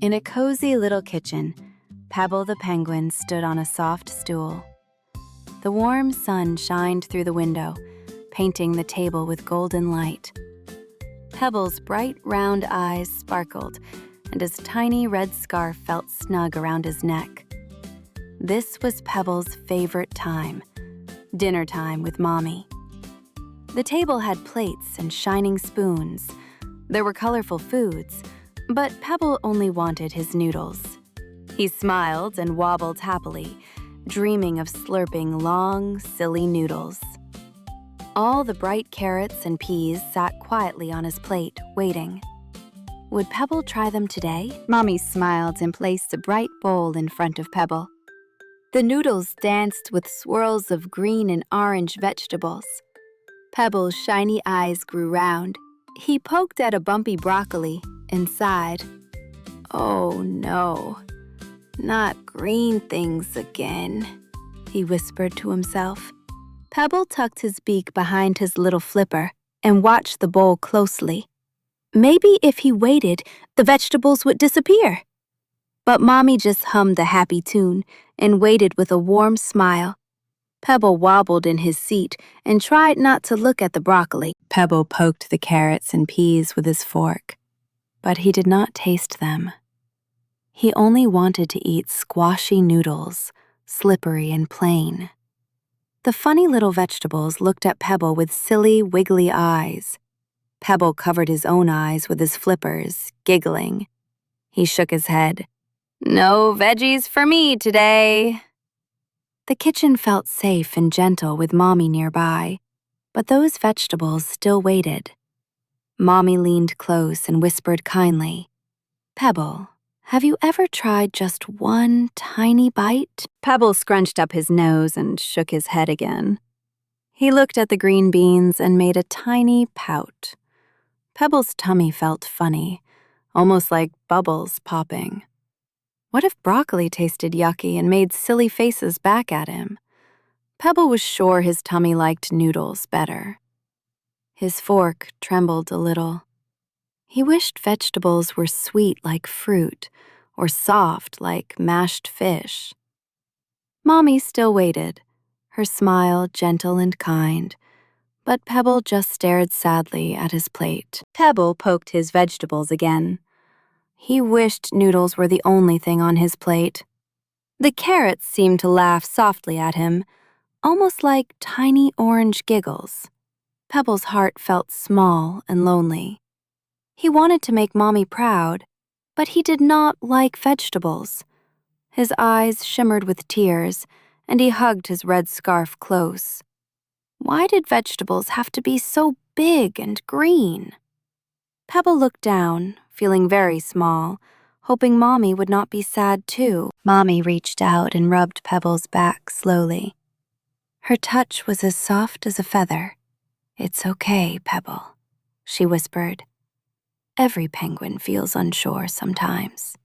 In a cozy little kitchen, Pebble the penguin stood on a soft stool. The warm sun shined through the window, painting the table with golden light. Pebble's bright, round eyes sparkled, and his tiny red scarf felt snug around his neck. This was Pebble's favorite time, dinner time with Mommy. The table had plates and shining spoons. There were colorful foods, but Pebble only wanted his noodles. He smiled and wobbled happily, dreaming of slurping long, silly noodles. All the bright carrots and peas sat quietly on his plate, waiting. Would Pebble try them today? Mommy smiled and placed a bright bowl in front of Pebble. The noodles danced with swirls of green and orange vegetables. Pebble's shiny eyes grew round. He poked at a bumpy broccoli and sighed. "Oh no, not green things again," he whispered to himself. Pebble tucked his beak behind his little flipper and watched the bowl closely. Maybe if he waited, the vegetables would disappear. But Mommy just hummed a happy tune and waited with a warm smile. Pebble wobbled in his seat and tried not to look at the broccoli. Pebble poked the carrots and peas with his fork, but he did not taste them. He only wanted to eat squashy noodles, slippery and plain. The funny little vegetables looked at Pebble with silly, wiggly eyes. Pebble covered his own eyes with his flippers, giggling. He shook his head. "No veggies for me today." The kitchen felt safe and gentle with Mommy nearby, but those vegetables still waited. Mommy leaned close and whispered kindly, "Pebble, have you ever tried just one tiny bite?" Pebble scrunched up his nose and shook his head again. He looked at the green beans and made a tiny pout. Pebble's tummy felt funny, almost like bubbles popping. What if broccoli tasted yucky and made silly faces back at him? Pebble was sure his tummy liked noodles better. His fork trembled a little. He wished vegetables were sweet like fruit or soft like mashed fish. Mommy still waited, her smile gentle and kind, but Pebble just stared sadly at his plate. Pebble poked his vegetables again. He wished noodles were the only thing on his plate. The carrots seemed to laugh softly at him, almost like tiny orange giggles. Pebble's heart felt small and lonely. He wanted to make Mommy proud, but he did not like vegetables. His eyes shimmered with tears, and he hugged his red scarf close. Why did vegetables have to be so big and green? Pebble looked down, feeling very small, hoping Mommy would not be sad too. Mommy reached out and rubbed Pebble's back slowly. Her touch was as soft as a feather. "It's okay, Pebble," she whispered. "Every penguin feels unsure sometimes."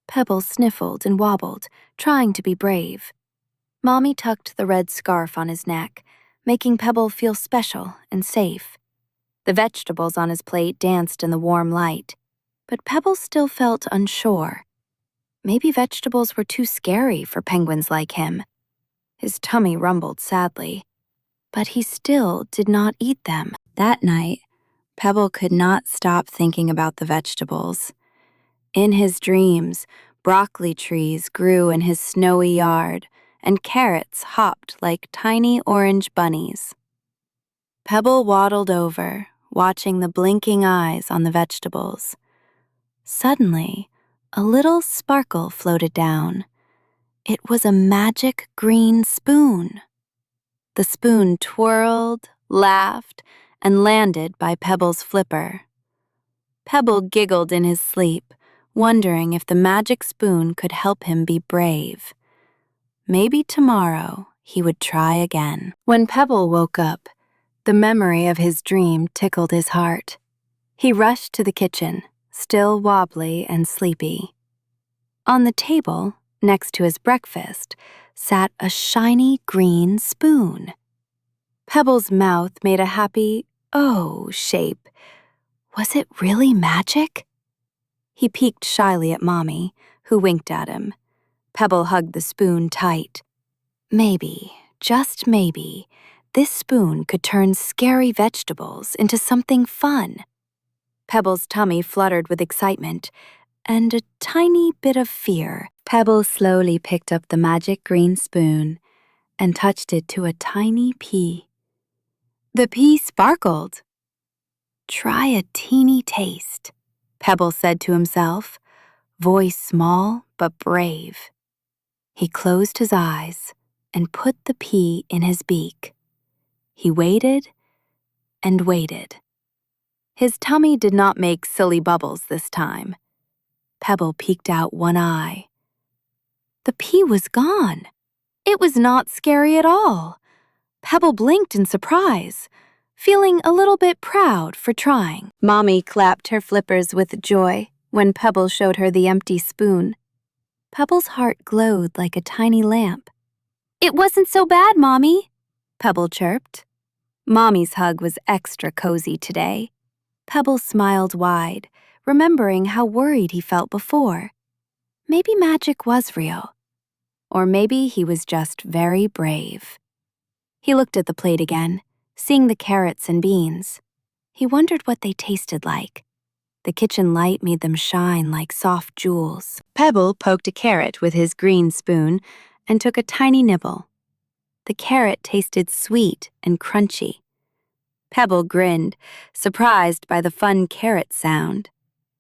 Pebble sniffled and wobbled, trying to be brave. Mommy tucked the red scarf on his neck, making Pebble feel special and safe. The vegetables on his plate danced in the warm light, but Pebble still felt unsure. Maybe vegetables were too scary for penguins like him. His tummy rumbled sadly, but he still did not eat them. That night, Pebble could not stop thinking about the vegetables. In his dreams, broccoli trees grew in his snowy yard, and carrots hopped like tiny orange bunnies. Pebble waddled over, watching the blinking eyes on the vegetables. Suddenly, a little sparkle floated down. It was a magic green spoon. The spoon twirled, laughed, and landed by Pebble's flipper. Pebble giggled in his sleep, wondering if the magic spoon could help him be brave. Maybe tomorrow he would try again. When Pebble woke up, the memory of his dream tickled his heart. He rushed to the kitchen, still wobbly and sleepy. On the table, next to his breakfast, sat a shiny green spoon. Pebble's mouth made a happy "oh" shape. Was it really magic? He peeked shyly at Mommy, who winked at him. Pebble hugged the spoon tight. Maybe, just maybe, this spoon could turn scary vegetables into something fun. Pebble's tummy fluttered with excitement and a tiny bit of fear. Pebble slowly picked up the magic green spoon and touched it to a tiny pea. The pea sparkled. "Try a teeny taste," Pebble said to himself, voice small but brave. He closed his eyes and put the pea in his beak. He waited and waited. His tummy did not make silly bubbles this time. Pebble peeked out one eye. The pea was gone. It was not scary at all. Pebble blinked in surprise, feeling a little bit proud for trying. Mommy clapped her flippers with joy when Pebble showed her the empty spoon. Pebble's heart glowed like a tiny lamp. "It wasn't so bad, Mommy," Pebble chirped. Mommy's hug was extra cozy today. Pebble smiled wide, remembering how worried he felt before. Maybe magic was real. Or maybe he was just very brave. He looked at the plate again, seeing the carrots and beans. He wondered what they tasted like. The kitchen light made them shine like soft jewels. Pebble poked a carrot with his green spoon and took a tiny nibble. The carrot tasted sweet and crunchy. Pebble grinned, surprised by the fun carrot sound.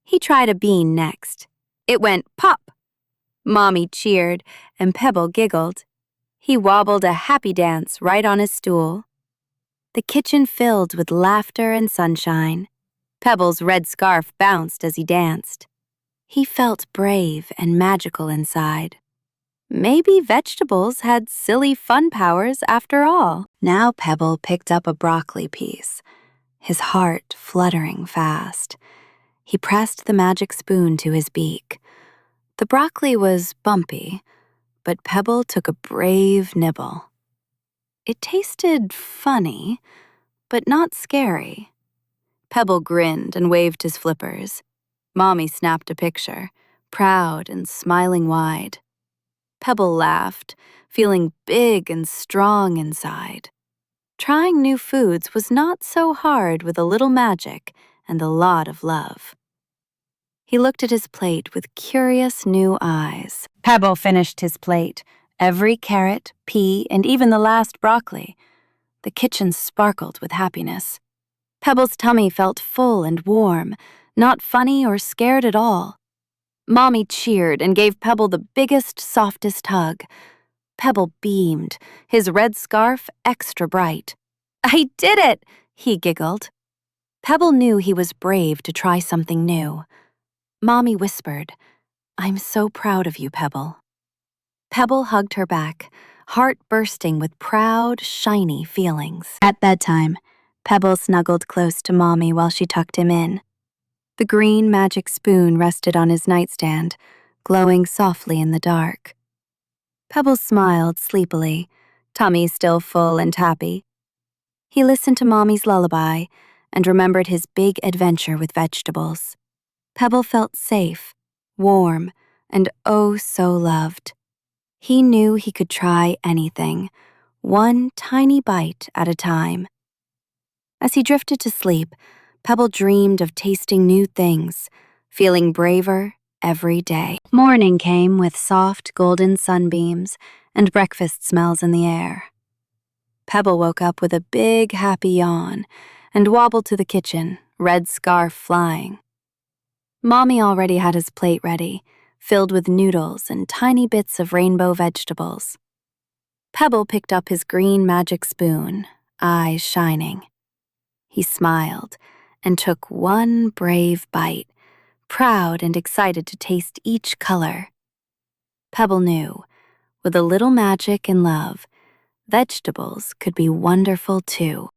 He tried a bean next. It went pop. Mommy cheered, and Pebble giggled. He wobbled a happy dance right on his stool. The kitchen filled with laughter and sunshine. Pebble's red scarf bounced as he danced. He felt brave and magical inside. Maybe vegetables had silly fun powers after all. Now Pebble picked up a broccoli piece, his heart fluttering fast. He pressed the magic spoon to his beak. The broccoli was bumpy, but Pebble took a brave nibble. It tasted funny, but not scary. Pebble grinned and waved his flippers. Mommy snapped a picture, proud and smiling wide. Pebble laughed, feeling big and strong inside. Trying new foods was not so hard with a little magic and a lot of love. He looked at his plate with curious new eyes. Pebble finished his plate, every carrot, pea, and even the last broccoli. The kitchen sparkled with happiness. Pebble's tummy felt full and warm, not funny or scared at all. Mommy cheered and gave Pebble the biggest, softest hug. Pebble beamed, his red scarf extra bright. "I did it!" he giggled. Pebble knew he was brave to try something new. Mommy whispered, "I'm so proud of you, Pebble." Pebble hugged her back, heart bursting with proud, shiny feelings. At bedtime, Pebble snuggled close to Mommy while she tucked him in. The green magic spoon rested on his nightstand, glowing softly in the dark. Pebble smiled sleepily, tummy still full and happy. He listened to Mommy's lullaby and remembered his big adventure with vegetables. Pebble felt safe, warm, and oh so loved. He knew he could try anything, one tiny bite at a time. As he drifted to sleep, Pebble dreamed of tasting new things, feeling braver every day. Morning came with soft golden sunbeams and breakfast smells in the air. Pebble woke up with a big happy yawn and wobbled to the kitchen, red scarf flying. Mommy already had his plate ready, filled with noodles and tiny bits of rainbow vegetables. Pebble picked up his green magic spoon, eyes shining. He smiled and took one brave bite, proud and excited to taste each color. Pebble knew, with a little magic and love, vegetables could be wonderful too.